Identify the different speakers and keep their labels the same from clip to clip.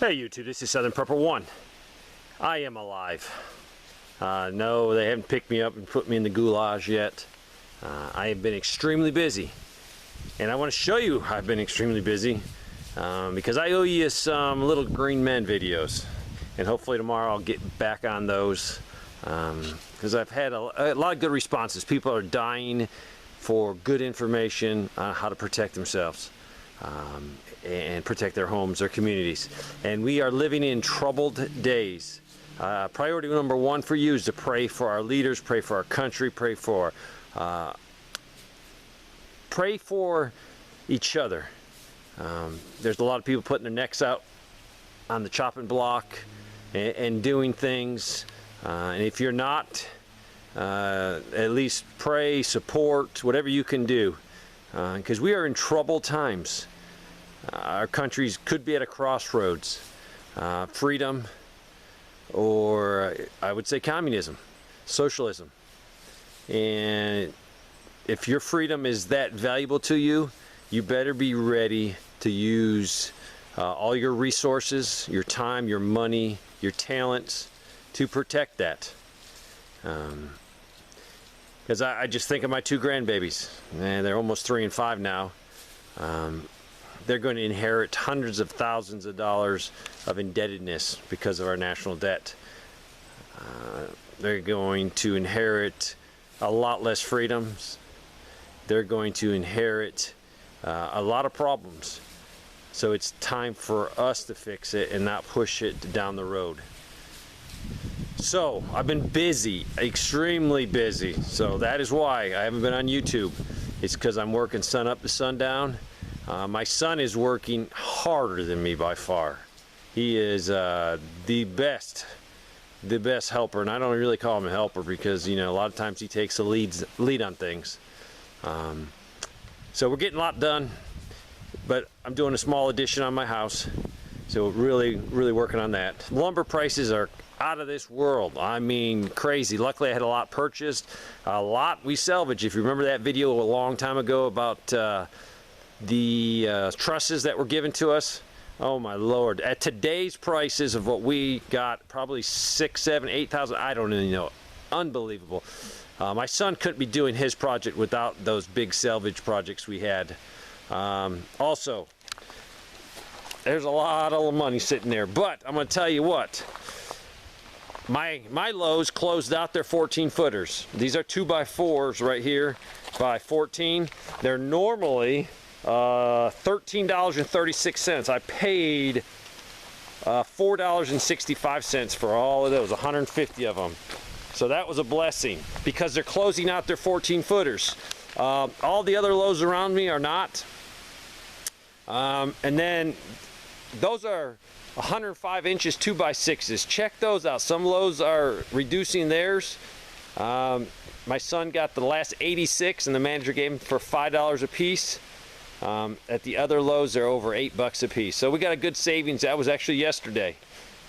Speaker 1: Hey YouTube, this is Southern Prepper 1. I am alive. No, they haven't picked me up and put me in the goulash yet. I have been extremely busy. And I want to show you I've been extremely busy because I owe you some little green men videos. And hopefully tomorrow I'll get back on those because I've had a lot of good responses. People are dying for good information on how to protect themselves. And protect their homes, their communities. And we are living in troubled days. Priority number one for you is to pray for our leaders, pray for our country, pray for each other. There's a lot of people putting their necks out on the chopping block and doing things. And if you're not, at least pray, support, whatever you can do. Because we are in troubled times. Our countries could be at a crossroads. Freedom, or I would say communism, socialism. And if your freedom is that valuable to you, you better be ready to use all your resources, your time, your money, your talents to protect that. Because I just think of my two grandbabies, and they're almost 3 and 5 now. They're going to inherit hundreds of thousands of dollars of indebtedness because of our national debt. They're going to inherit a lot less freedoms. They're going to inherit a lot of problems. So it's time for us to fix it and not push it down the road. So I've been busy, extremely busy. So that is why I haven't been on YouTube. It's because I'm working sun up to sundown. My son is working harder than me by far. He is the best helper, and I don't really call him a helper because, you know, a lot of times he takes the lead on things. So we're getting a lot done, but I'm doing a small addition on my house, so really working on that. Lumber prices are out of this world. I mean, crazy. Luckily I had a lot purchased, a lot we salvage. If you remember that video a long time ago about the trusses that were given to us, oh my lord, at today's prices of what we got, probably 6, 7, 8,000, I don't even know. Unbelievable. My son couldn't be doing his project without those big salvage projects we had. Also, there's a lot of money sitting there, but I'm going to tell you what, my Lowe's closed out their 14 footers. These are 2x4s right here by 14. They're normally $13.36. I paid $4.65 for all of those, 150 of them. So that was a blessing because they're closing out their 14 footers. All the other Lowe's around me are not. And then those are 105 inches 2x6s. Check those out. Some Lowe's are reducing theirs. My son got the last 86 and the manager gave him for $5 a piece. At the other Lowe's, they're over $8 a piece. So we got a good savings. That was actually yesterday.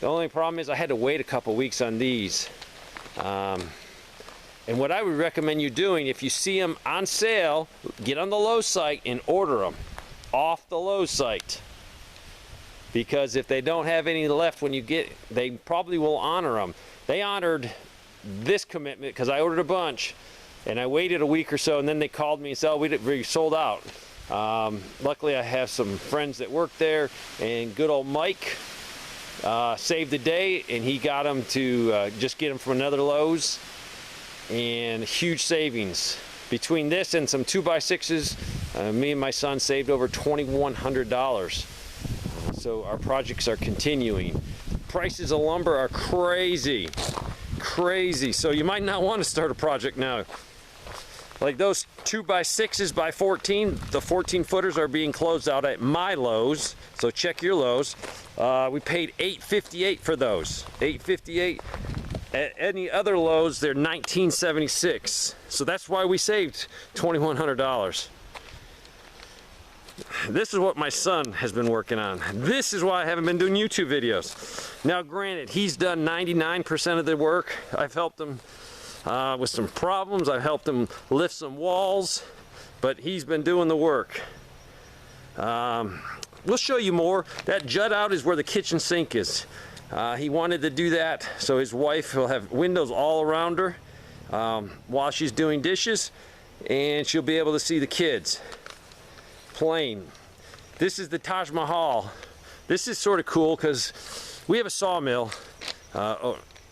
Speaker 1: The only problem is I had to wait a couple weeks on these. And what I would recommend you doing, if you see them on sale, get on the Lowe's site and order them off the Lowe's site. Because if they don't have any left when you get, they probably will honor them. They honored this commitment because I ordered a bunch, and I waited a week or so, and then they called me and said, oh, we sold out. Luckily I have some friends that work there, and good old Mike saved the day, and he got them to just get them from another Lowe's, and huge savings. Between this and some 2x6s, me and my son saved over $2,100. So our projects are continuing. Prices of lumber are crazy, so you might not want to start a project now. Like those 2x6s by 14, the 14 footers are being closed out at my Lowe's, so check your Lowe's. We paid $8.58 for those, $8.58. At any other Lowe's, they're $19.76. So that's why we saved $2,100. This is what my son has been working on. This is why I haven't been doing YouTube videos. Now granted, he's done 99% of the work. I've helped him with some problems. I've helped him lift some walls, but he's been doing the work. we'll show you more. That jut out is where the kitchen sink is. He wanted to do that so his wife will have windows all around her while she's doing dishes, and she'll be able to see the kids playing. This is the Taj Mahal. This is sort of cool because we have a sawmill,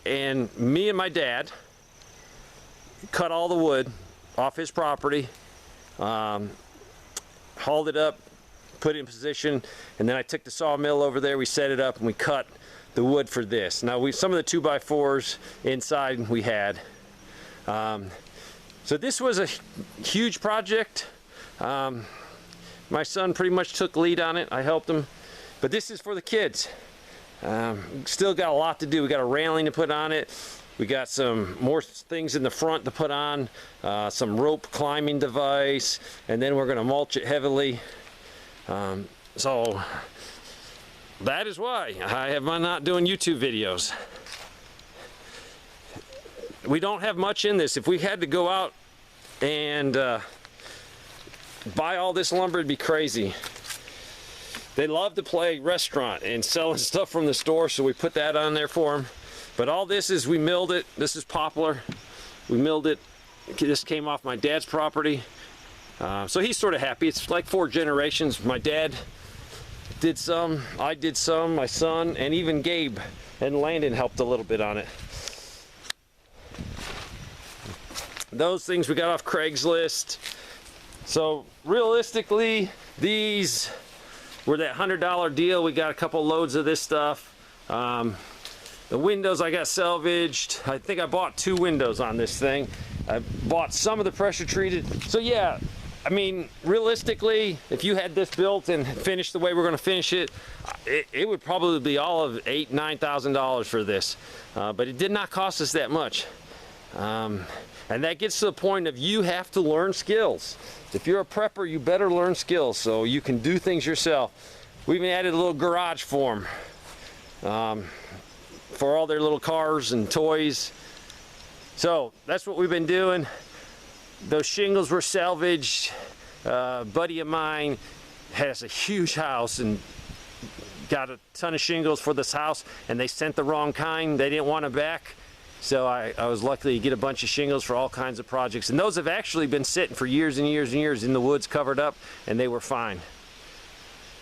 Speaker 1: and me and my dad cut all the wood off his property, hauled it up, put it in position, and then I took the sawmill over there, we set it up, and we cut the wood for this. Now, some of the 2x4s inside we had. So this was a huge project. My son pretty much took lead on it. I helped him. But this is for the kids. Still got a lot to do. We got a railing to put on it. We got some more things in the front to put on, some rope climbing device, and then we're going to mulch it heavily. So that is why I am not doing YouTube videos. We don't have much in this. If we had to go out and buy all this lumber, it'd be crazy. They love to play restaurant and selling stuff from the store, so we put that on there for them. But all this is, we milled it. This is poplar. We milled it. This came off my dad's property. So he's sort of happy. It's like 4 generations. My dad did some, I did some, my son, and even Gabe and Landon helped a little bit on it. Those things we got off Craigslist. So realistically, these were that $100 deal. We got a couple loads of this stuff. The windows I got salvaged. I think I bought 2 windows on this thing. I bought some of the pressure treated. So yeah, I mean, realistically, if you had this built and finished the way we're gonna finish it, it would probably be all of $8,000 to $9,000 for this. But it did not cost us that much. And that gets to the point of you have to learn skills. If you're a prepper, you better learn skills so you can do things yourself. We even added a little garage for them, for all their little cars and toys. So that's what we've been doing. Those shingles were salvaged. A buddy of mine has a huge house and got a ton of shingles for this house, and they sent the wrong kind. They didn't want them back. So I was lucky to get a bunch of shingles for all kinds of projects. And those have actually been sitting for years and years and years in the woods covered up, and they were fine.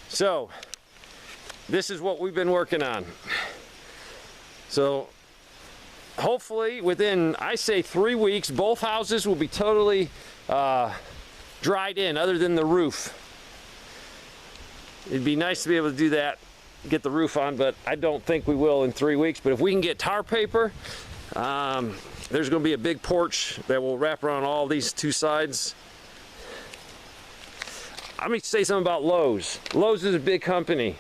Speaker 1: So this is what we've been working on. So hopefully within, I say 3 weeks, both houses will be totally dried in other than the roof. It'd be nice to be able to do that, get the roof on, but I don't think we will in 3 weeks. But if we can get tar paper, there's going to be a big porch that will wrap around all these 2 sides. I'm going to say something about Lowe's. Lowe's is a big company.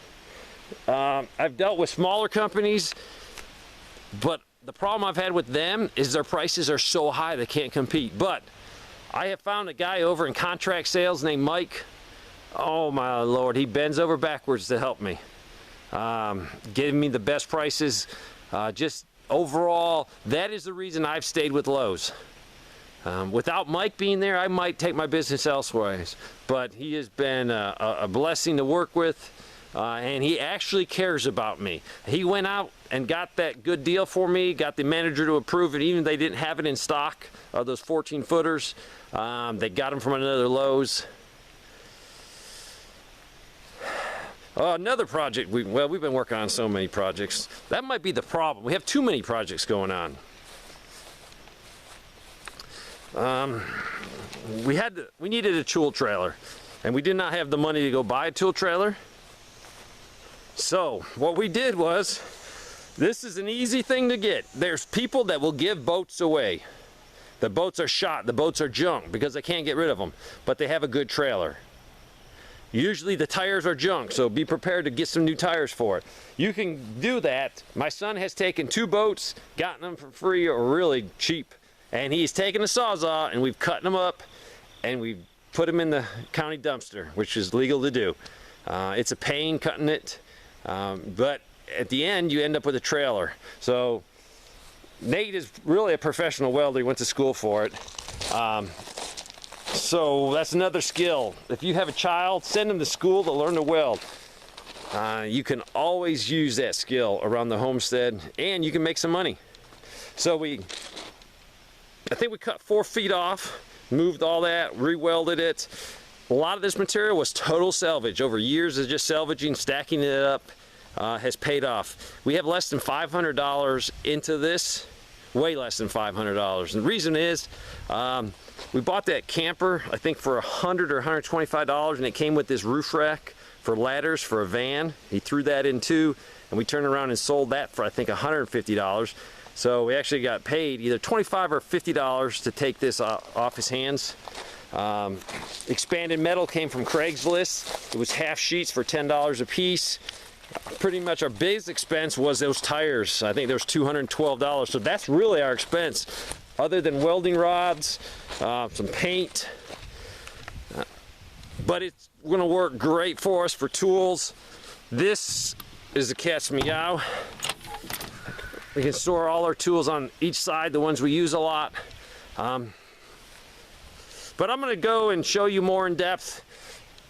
Speaker 1: I've dealt with smaller companies, but the problem I've had with them is their prices are so high they can't compete. But I have found a guy over in contract sales named Mike. Oh my Lord, he bends over backwards to help me. Giving me the best prices. Just overall, that is the reason I've stayed with Lowe's. Without Mike being there, I might take my business elsewhere. But he has been a blessing to work with, and he actually cares about me. He went out and got that good deal for me, got the manager to approve it, even though they didn't have it in stock, those 14-footers. They got them from another Lowe's. Another project, we've been working on so many projects. That might be the problem. We have too many projects going on. We needed a tool trailer, and we did not have the money to go buy a tool trailer. So what we did was, this is an easy thing to get. There's people that will give boats away. The boats are shot, the boats are junk because they can't get rid of them, but they have a good trailer. Usually the tires are junk, so be prepared to get some new tires for it. You can do that. My son has taken 2 boats, gotten them for free or really cheap, and he's taken a Sawzall and we've cut them up and we've put them in the county dumpster, which is legal to do. It's a pain cutting it, but at the end you end up with a trailer. So Nate is really a professional welder. He went to school for it. So that's another skill. If you have a child, send them to school to learn to weld. you can always use that skill around the homestead, and you can make some money. So I think we cut 4 feet off, moved all that, re-welded it. A lot of this material was total salvage. Over years of just salvaging, stacking it up, has paid off. We have less than $500 into this, way less than $500. And the reason is, we bought that camper, I think for $100 or $125, and it came with this roof rack for ladders for a van. He threw that in too, and we turned around and sold that for I think $150. So we actually got paid either $25 or $50 to take this off his hands. Expanded metal came from Craigslist. It was half sheets for $10 a piece. Pretty much our biggest expense was those tires. I think there was $212. So that's really our expense, other than welding rods, some paint. But it's going to work great for us for tools. This is the cat's meow. We can store all our tools on each side, the ones we use a lot. But I'm going to go and show you more in depth.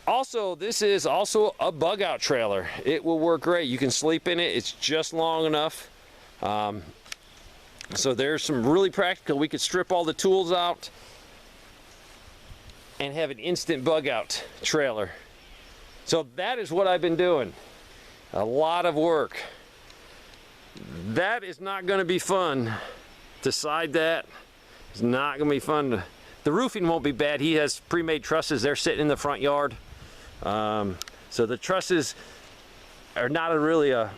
Speaker 1: Also, this is also a bug out trailer. It will work great. You can sleep in it. It's just long enough. So there's some really practical. We could strip all the tools out and have an instant bug out trailer. So that is what I've been doing. A lot of work. That is not going to be fun. Decide that. It's not going to be fun. The roofing won't be bad. He has pre-made trusses. They're sitting in the front yard. So the trusses are not really a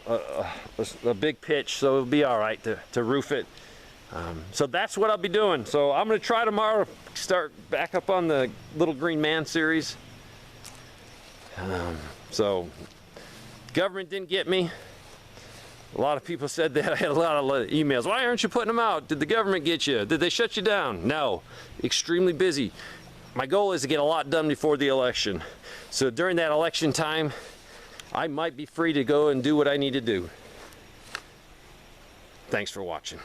Speaker 1: big pitch, so it'll be all right to roof it. So that's what I'll be doing. So I'm going to try tomorrow, start back up on the Little Green Man series. So government didn't get me. A lot of people said that. I had a lot of emails. Why aren't you putting them out? Did the government get you? Did they shut you down? No. Extremely busy. My goal is to get a lot done before the election. So during that election time, I might be free to go and do what I need to do. Thanks for watching.